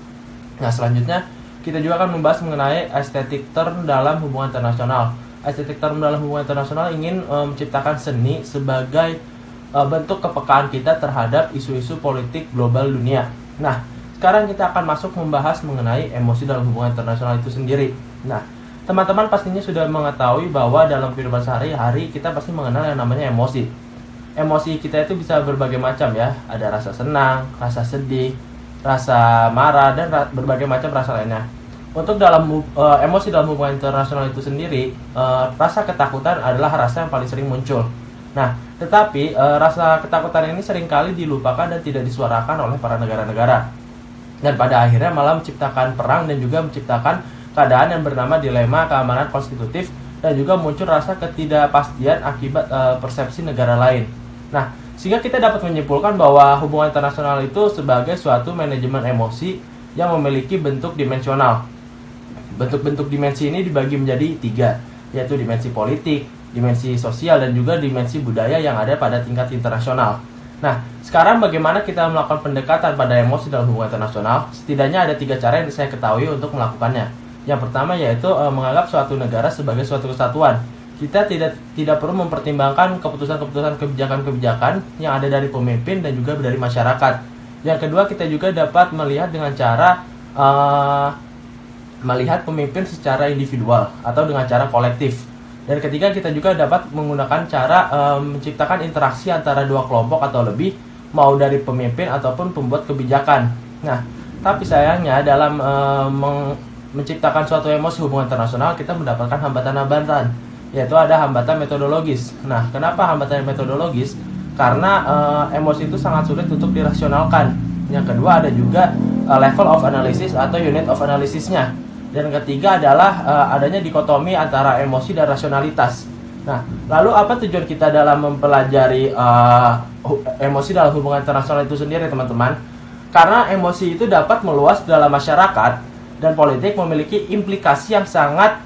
Nah, selanjutnya kita juga akan membahas mengenai aesthetic term dalam hubungan internasional. Aesthetic term dalam hubungan internasional ingin menciptakan seni sebagai bentuk kepekaan kita terhadap isu-isu politik global dunia. Nah, sekarang kita akan masuk membahas mengenai emosi dalam hubungan internasional itu sendiri. Nah, teman-teman pastinya sudah mengetahui bahwa dalam kehidupan sehari-hari kita pasti mengenal yang namanya emosi. Emosi kita itu bisa berbagai macam ya. Ada rasa senang, rasa sedih, rasa marah, dan berbagai macam rasa lainnya. Untuk emosi dalam hubungan internasional itu sendiri, rasa ketakutan adalah rasa yang paling sering muncul. Nah, tetapi rasa ketakutan ini seringkali dilupakan dan tidak disuarakan oleh para negara-negara. Dan pada akhirnya malah menciptakan perang dan juga menciptakan keadaan yang bernama dilema keamanan konstitutif, dan juga muncul rasa ketidakpastian akibat persepsi negara lain. Nah, sehingga kita dapat menyimpulkan bahwa hubungan internasional itu sebagai suatu manajemen emosi yang memiliki bentuk dimensional. Bentuk-bentuk dimensi ini dibagi menjadi 3, yaitu dimensi politik, dimensi sosial, dan juga dimensi budaya yang ada pada tingkat internasional. Nah, sekarang bagaimana kita melakukan pendekatan pada emosi dalam hubungan internasional? Setidaknya ada 3 cara yang saya ketahui untuk melakukannya. Yang pertama yaitu menganggap suatu negara sebagai suatu kesatuan. Kita tidak perlu mempertimbangkan keputusan-keputusan kebijakan-kebijakan yang ada dari pemimpin dan juga dari masyarakat. Yang kedua, kita juga dapat melihat dengan cara melihat pemimpin secara individual atau dengan cara kolektif. Dan ketiga, kita juga dapat menggunakan cara menciptakan interaksi antara 2 kelompok atau lebih, mau dari pemimpin ataupun pembuat kebijakan. Nah, tapi sayangnya dalam menciptakan suatu emosi hubungan internasional, kita mendapatkan hambatan-hambatan, yaitu ada hambatan metodologis. Nah, kenapa hambatan metodologis? Karena emosi itu sangat sulit untuk dirasionalkan. Yang kedua, ada juga level of analysis atau unit of analysisnya. Dan ketiga adalah adanya dikotomi antara emosi dan rasionalitas. Nah, lalu apa tujuan kita dalam mempelajari emosi dalam hubungan internasional itu sendiri, teman-teman? Karena emosi itu dapat meluas dalam masyarakat, dan politik memiliki implikasi yang sangat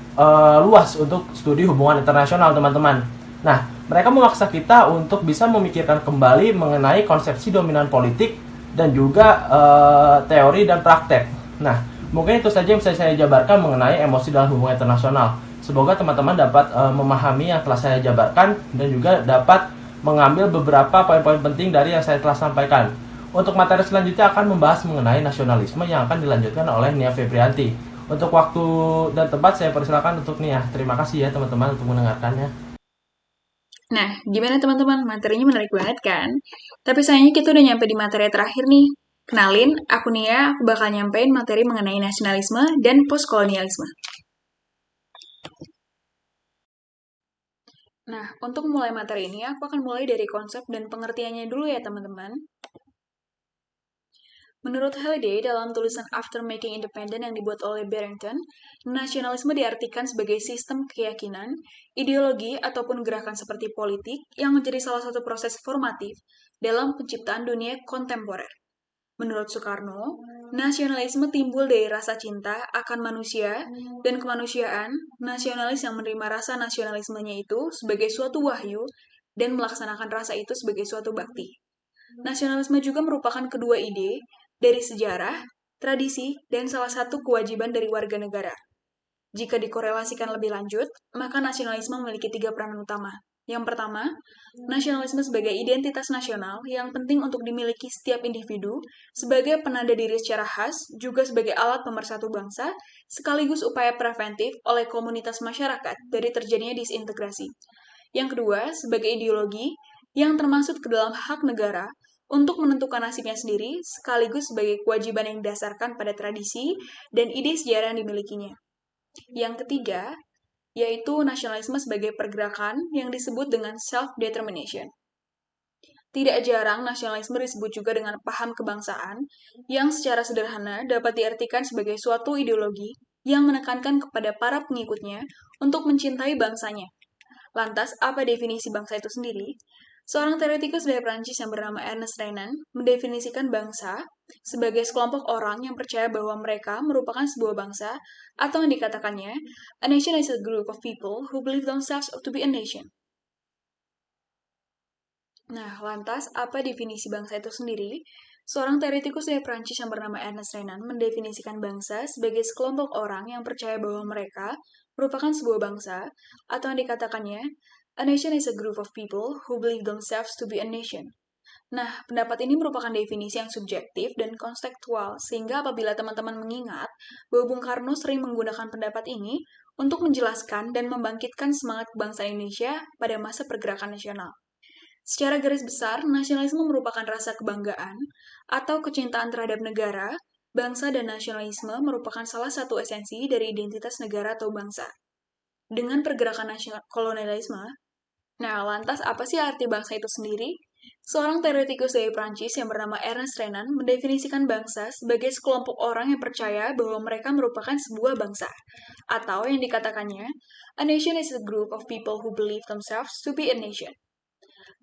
luas untuk studi hubungan internasional, teman-teman. Nah, mereka memaksa kita untuk bisa memikirkan kembali mengenai konsepsi dominan politik dan juga teori dan praktek. Nah, mungkin itu saja yang bisa saya jabarkan mengenai emosi dalam hubungan internasional. Semoga teman-teman dapat memahami yang telah saya jabarkan dan juga dapat mengambil beberapa poin-poin penting dari yang saya telah sampaikan. Untuk materi selanjutnya akan membahas mengenai nasionalisme yang akan dilanjutkan oleh Nia Febrianti. Untuk waktu dan tempat saya persilakan untuk Nia. Terima kasih ya teman-teman untuk mendengarkannya. Nah, gimana teman-teman? Materinya menarik banget kan? Tapi sayangnya kita udah nyampe di materi terakhir nih. Kenalin, aku Nia, aku bakal nyampein materi mengenai nasionalisme dan postkolonialisme. Nah, untuk mulai materi ini, aku akan mulai dari konsep dan pengertiannya dulu ya teman-teman. Menurut Halliday, dalam tulisan After Making Independent yang dibuat oleh Barrington, nasionalisme diartikan sebagai sistem keyakinan, ideologi, ataupun gerakan seperti politik yang menjadi salah satu proses formatif dalam penciptaan dunia kontemporer. Menurut Soekarno, nasionalisme timbul dari rasa cinta akan manusia dan kemanusiaan. Nasionalis yang menerima rasa nasionalismenya itu sebagai suatu wahyu dan melaksanakan rasa itu sebagai suatu bakti. Nasionalisme juga merupakan kedua ide dari sejarah, tradisi, dan salah satu kewajiban dari warga negara. Jika dikorelasikan lebih lanjut, maka nasionalisme memiliki 3 peranan utama. Yang pertama, nasionalisme sebagai identitas nasional yang penting untuk dimiliki setiap individu sebagai penanda diri secara khas, juga sebagai alat pemersatu bangsa, sekaligus upaya preventif oleh komunitas masyarakat dari terjadinya disintegrasi. Yang kedua, sebagai ideologi yang termasuk ke dalam hak negara untuk menentukan nasibnya sendiri, sekaligus sebagai kewajiban yang didasarkan pada tradisi dan ide sejarah yang dimilikinya. Yang ketiga, yaitu nasionalisme sebagai pergerakan yang disebut dengan self-determination. Tidak jarang nasionalisme disebut juga dengan paham kebangsaan, yang secara sederhana dapat diartikan sebagai suatu ideologi yang menekankan kepada para pengikutnya untuk mencintai bangsanya. Lantas, apa definisi bangsa itu sendiri? Seorang teoretikus dari Prancis yang bernama Ernest Renan mendefinisikan bangsa sebagai sekelompok orang yang percaya bahwa mereka merupakan sebuah bangsa, atau yang dikatakannya, a nation is a group of people who believe themselves to be a nation. Nah, lantas apa definisi bangsa itu sendiri? Seorang teoretikus dari Prancis yang bernama Ernest Renan mendefinisikan bangsa sebagai sekelompok orang yang percaya bahwa mereka merupakan sebuah bangsa, atau yang dikatakannya, a nation is a group of people who believe themselves to be a nation. Nah, pendapat ini merupakan definisi yang subjektif dan konstekstual, sehingga apabila teman-teman mengingat bahwa Bung Karno sering menggunakan pendapat ini untuk menjelaskan dan membangkitkan semangat kebangsaan Indonesia pada masa pergerakan nasional. Secara garis besar, nasionalisme merupakan rasa kebanggaan atau kecintaan terhadap negara, bangsa, dan nasionalisme merupakan salah satu esensi dari identitas negara atau bangsa. Dengan pergerakan kolonialisme, nah lantas apa sih arti bangsa itu sendiri? Seorang teoretikus dari Prancis yang bernama Ernest Renan mendefinisikan bangsa sebagai sekelompok orang yang percaya bahwa mereka merupakan sebuah bangsa, atau yang dikatakannya, a nation is a group of people who believe themselves to be a nation.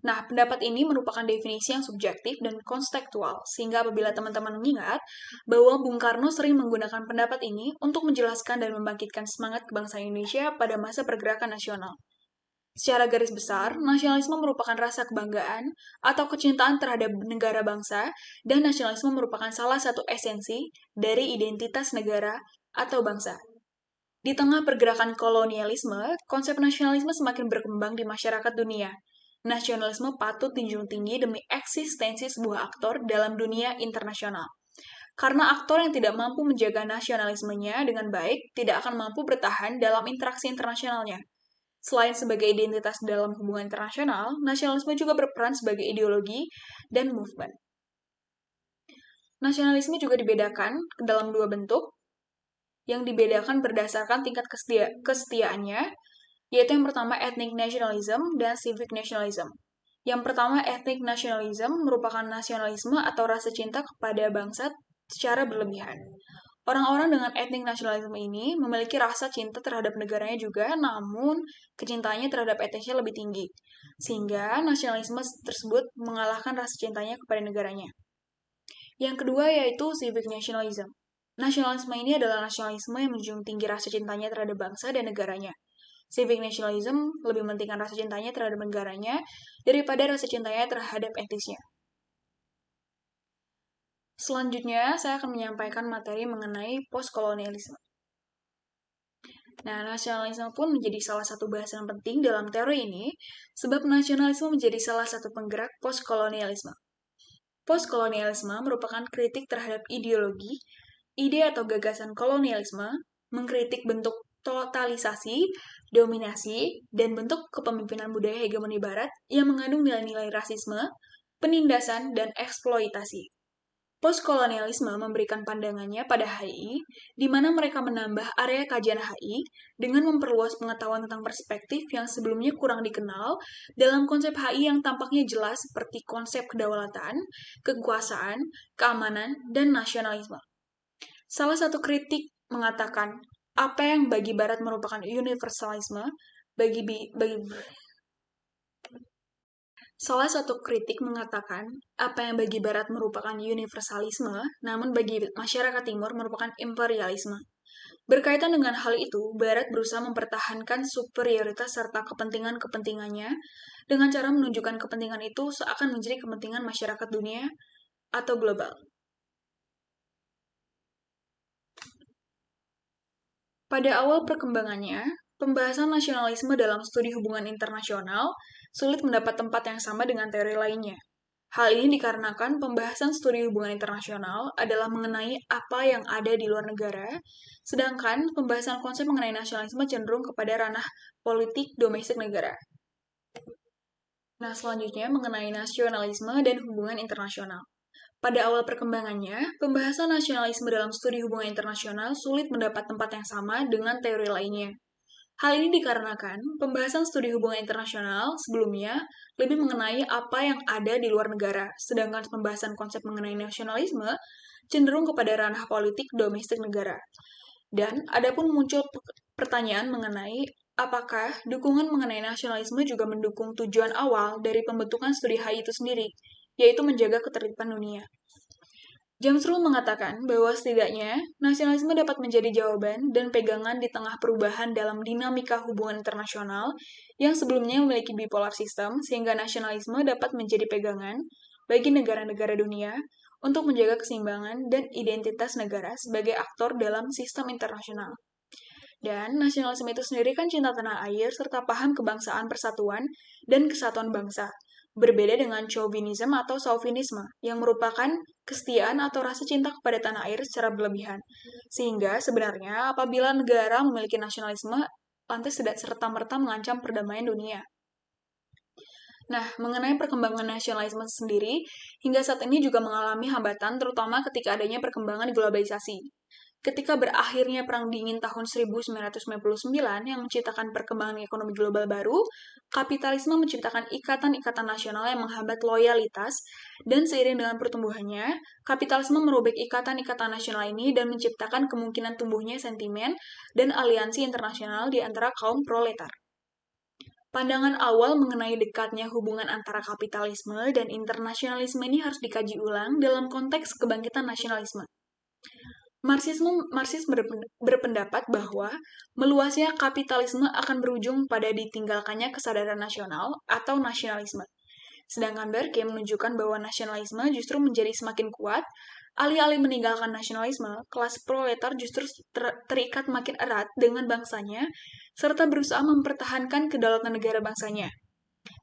Nah, pendapat ini merupakan definisi yang subjektif dan konstekstual, sehingga apabila teman-teman mengingat bahwa Bung Karno sering menggunakan pendapat ini untuk menjelaskan dan membangkitkan semangat kebangsaan Indonesia pada masa pergerakan nasional. Secara garis besar, nasionalisme merupakan rasa kebanggaan atau kecintaan terhadap negara bangsa, dan nasionalisme merupakan salah satu esensi dari identitas negara atau bangsa. Di tengah pergerakan kolonialisme, konsep nasionalisme semakin berkembang di masyarakat dunia. Nasionalisme patut dijunjung tinggi demi eksistensi sebuah aktor dalam dunia internasional. Karena aktor yang tidak mampu menjaga nasionalismenya dengan baik tidak akan mampu bertahan dalam interaksi internasionalnya. Selain sebagai identitas dalam hubungan internasional, nasionalisme juga berperan sebagai ideologi dan movement. Nasionalisme juga dibedakan ke dalam dua bentuk, yang dibedakan berdasarkan tingkat kesetiaannya, yaitu yang pertama ethnic nationalism dan civic nationalism. Yang pertama ethnic nationalism merupakan nasionalisme atau rasa cinta kepada bangsa secara berlebihan. Orang-orang dengan ethnic nationalism ini memiliki rasa cinta terhadap negaranya juga, namun kecintaannya terhadap etnisnya lebih tinggi, sehingga nasionalisme tersebut mengalahkan rasa cintanya kepada negaranya. Yang kedua yaitu civic nationalism. Nasionalisme ini adalah nasionalisme yang menjunjung tinggi rasa cintanya terhadap bangsa dan negaranya. Civic nationalism lebih mementingkan rasa cintanya terhadap negaranya daripada rasa cintanya terhadap etnisnya. Selanjutnya, saya akan menyampaikan materi mengenai postkolonialisme. Nah, nasionalisme pun menjadi salah satu bahasan penting dalam teori ini, sebab nasionalisme menjadi salah satu penggerak postkolonialisme. Postkolonialisme merupakan kritik terhadap ideologi, ide atau gagasan kolonialisme, mengkritik bentuk totalisasi, dominasi, dan bentuk kepemimpinan budaya hegemoni barat yang mengandung nilai-nilai rasisme, penindasan, dan eksploitasi. Postkolonialisme memberikan pandangannya pada HI, di mana mereka menambah area kajian HI dengan memperluas pengetahuan tentang perspektif yang sebelumnya kurang dikenal dalam konsep HI yang tampaknya jelas seperti konsep kedaulatan, kekuasaan, keamanan, dan nasionalisme. Salah satu kritik mengatakan, apa yang bagi Barat merupakan universalisme, Salah satu kritik mengatakan, apa yang bagi Barat merupakan universalisme, namun bagi masyarakat Timur merupakan imperialisme. Berkaitan dengan hal itu, Barat berusaha mempertahankan superioritas serta kepentingan-kepentingannya dengan cara menunjukkan kepentingan itu seakan menjadi kepentingan masyarakat dunia atau global. Pada awal perkembangannya, pembahasan nasionalisme dalam studi hubungan internasional sulit mendapat tempat yang sama dengan teori lainnya. Hal ini dikarenakan pembahasan studi hubungan internasional adalah mengenai apa yang ada di luar negara, sedangkan pembahasan konsep mengenai nasionalisme cenderung kepada ranah politik domestik negara. Nah, selanjutnya mengenai nasionalisme dan hubungan internasional. Pada awal perkembangannya, pembahasan nasionalisme dalam studi hubungan internasional sulit mendapat tempat yang sama dengan teori lainnya. Hal ini dikarenakan pembahasan studi hubungan internasional sebelumnya lebih mengenai apa yang ada di luar negara, sedangkan pembahasan konsep mengenai nasionalisme cenderung kepada ranah politik domestik negara. Dan adapun muncul pertanyaan mengenai apakah dukungan mengenai nasionalisme juga mendukung tujuan awal dari pembentukan studi HI itu sendiri, yaitu menjaga ketertiban dunia. James Ruhl mengatakan bahwa setidaknya nasionalisme dapat menjadi jawaban dan pegangan di tengah perubahan dalam dinamika hubungan internasional yang sebelumnya memiliki bipolar system, sehingga nasionalisme dapat menjadi pegangan bagi negara-negara dunia untuk menjaga keseimbangan dan identitas negara sebagai aktor dalam sistem internasional. Dan nasionalisme itu sendiri kan cinta tanah air serta paham kebangsaan persatuan dan kesatuan bangsa. Berbeda dengan chauvinisme atau chauvinisme yang merupakan kesetiaan atau rasa cinta kepada tanah air secara berlebihan. Sehingga sebenarnya apabila negara memiliki nasionalisme, lantas tidak serta-merta mengancam perdamaian dunia. Nah, mengenai perkembangan nasionalisme sendiri, hingga saat ini juga mengalami hambatan terutama ketika adanya perkembangan globalisasi. Ketika berakhirnya Perang Dingin tahun 1999 yang menciptakan perkembangan ekonomi global baru, kapitalisme menciptakan ikatan-ikatan nasional yang menghambat loyalitas, dan seiring dengan pertumbuhannya, kapitalisme merobek ikatan-ikatan nasional ini dan menciptakan kemungkinan tumbuhnya sentimen dan aliansi internasional di antara kaum proletar. Pandangan awal mengenai dekatnya hubungan antara kapitalisme dan internasionalisme ini harus dikaji ulang dalam konteks kebangkitan nasionalisme. Marxisme berpendapat bahwa meluasnya kapitalisme akan berujung pada ditinggalkannya kesadaran nasional atau nasionalisme. Sedangkan Berke menunjukkan bahwa nasionalisme justru menjadi semakin kuat, alih-alih meninggalkan nasionalisme, kelas proletar justru terikat makin erat dengan bangsanya, serta berusaha mempertahankan kedaulatan negara bangsanya.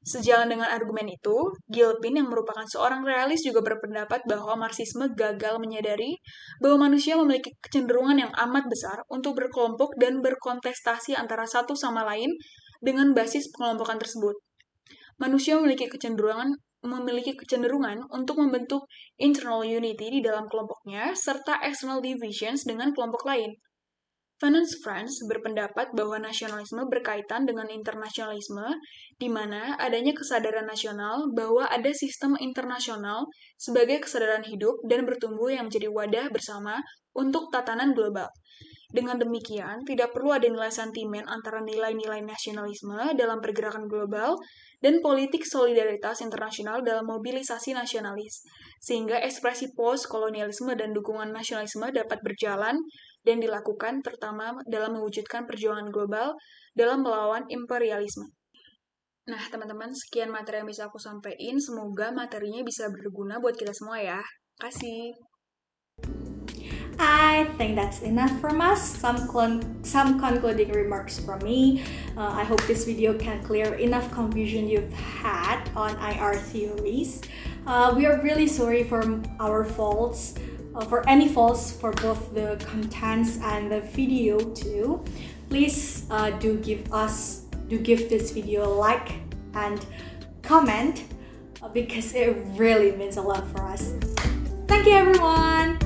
Sejalan dengan argumen itu, Gilpin yang merupakan seorang realis juga berpendapat bahwa Marxisme gagal menyadari bahwa manusia memiliki kecenderungan yang amat besar untuk berkelompok dan berkontestasi antara satu sama lain dengan basis pengelompokan tersebut. Manusia memiliki kecenderungan untuk membentuk internal unity di dalam kelompoknya serta external divisions dengan kelompok lain. Fanon Franz berpendapat bahwa nasionalisme berkaitan dengan internasionalisme, di mana adanya kesadaran nasional bahwa ada sistem internasional sebagai kesadaran hidup dan bertumbuh yang menjadi wadah bersama untuk tatanan global. Dengan demikian, tidak perlu ada nilai sentimen antara nilai-nilai nasionalisme dalam pergerakan global dan politik solidaritas internasional dalam mobilisasi nasionalis, sehingga ekspresi post-kolonialisme dan dukungan nasionalisme dapat berjalan dan dilakukan terutama dalam mewujudkan perjuangan global dalam melawan imperialisme. Nah, teman-teman, sekian materi yang bisa aku sampaikan. Semoga materinya bisa berguna buat kita semua ya. Kasih. I think that's enough from us. Some concluding remarks from me. I hope this video can clear enough confusion you've had on IR theories. We are really sorry for our faults, for any faults for both the contents and the video too. Please do give this video a like and comment because it really means a lot for us. Thank you everyone.